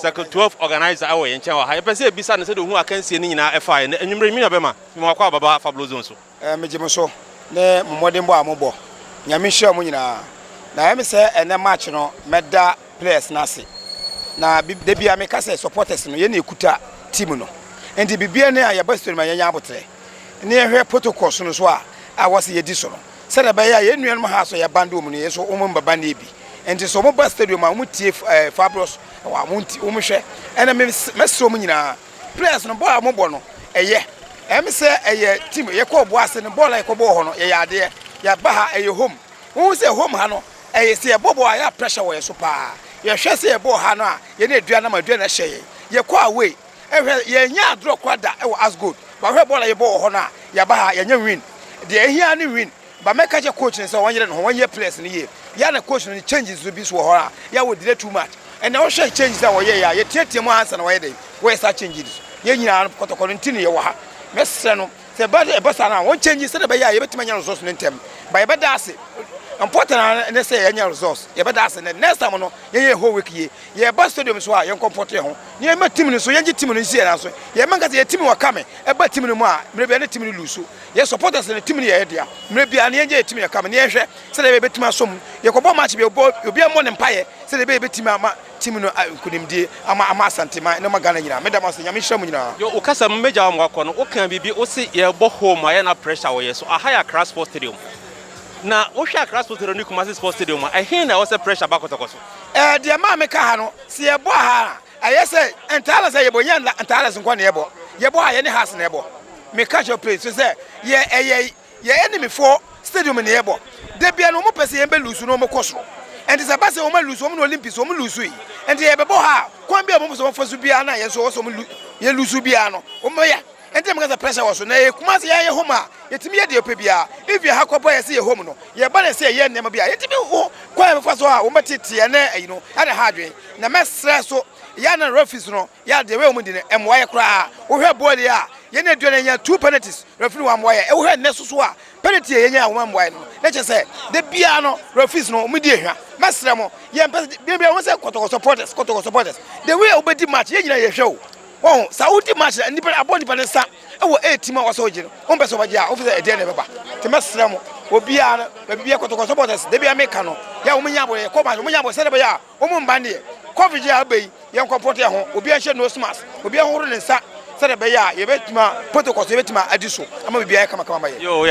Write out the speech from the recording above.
Circle 12 organizer awo yen chen wa ha pese bisa ne se do hu akansie ni nyina efa ne enwumre mi abema mi wakwa baba Fablo Zone so mejimo so ne mmodin bo amobọ nyame hia mu nyina na em se ene match no meda players na se na de bia me ka se supporters no ye na ekuta team no enti bibia ne ya bastori ma yenya abotre ne ehwe protocols no so a wose ye di so no se da ba ya ye nuan mo ha so ya bando mu ne so o mo baba na ebi enti so mo ba stadium a mo tie Fabros wa mo hwe ene me so mu nyina players no ball amobọ no eye em se eye team ye ko bo ase no ball e ko bo ho no ye ya de ya ba ha eye home wo se home ha no eye se bobo a ya pressure wo ye so pa ye hwe se ye bo ha no a ye na edua na madua na hye ye ko away ehwe ye nya draw kwada e wo as good ba hwe ball ye bo ho no a ya ba ha ye nya win de ehia ni win ba meka je coach ni se won yere no won ye players ni ye ya na coach ni changes so bi so ho a ya wo delay too much and na wo hwe changes that wo ye ya ye tietie mu answer na wo ye dey wo sa changes ye nyina kotokoro ntini ye wo ha mesre no se ba de bossa na won changes se de ba ya ye betima nya resource no ntem ba ye beda ase important na say ye nya resource ye beda ase next time no ye ho week ye ba stadium so a ye comfort ye ho ye ma team ni so ye ngi team ni sie na so ye man ka se ye team wa kame e ba team ni mu a mre bia ne team ni lusu ye supporters ne team ni ye dia mre bia ne ye team ye kame ne ye hwe se de be betima som ye ko bo match be obi mo ne mpaye se de be betima ama team no kunimdie ama asantema ne magana nyina meda maso nyame hwam nyina yo ukasa mmeja wa mwako no okan bibi o se ye bo home aye na pressure wo ye so ahaya Accra Sports Stadium na wo hwa Accra Sports Stadium ni Kumasi Sports Stadium a he na wo se pressure bakotokoso de ma me ka ha no se ye bo ha aye se entala se ye bo nya entala se nko na ye bo ha ye ne has na ye bo me catch your place so say ye enemy for stadium na ye bo de bia no mo pese ye be lose no mo koso and it's about say o ma lose o mo Olympics o mo lose yi and ye be bo ha kwan bia mo so fasu bia na ye so mo ye lose bia no o mo ya and them get pressure was na ye Kumasi ye home a yetimi ye de opebia if you hakobo ye say ye home no ye ba na say ye nem bia yetimi kwan me faso a o matete na you know ada hadwen na me stress so ya na referees no ya de we mo di ne emwa ye kra wo hwe ball ya ye na duane nya 2 penalties referee wa mwa ye e wo hwe ne so a penalty ye nya wo mwa ye no na che say de bia no referees no mo di ehwa mesre mo ye bia wo say kotoko supporters the way obedi match ye nyina ye hwe o Saudi match ni pa abon pa nsa e wo 8 team a wo so gire o mbe so ba ja officer e de ne beba te mesre mo obia na bia kotoko supporters de bia meka no ya wo nya bo ye ko ba wo nya bo se de ba ya wo mo mba ne covid ya abai ye nkopote ho obia hye no smas obia horo ne nsa se de ba ya ye betima protocol ye betima adiso ama bia ya kama ba ye yo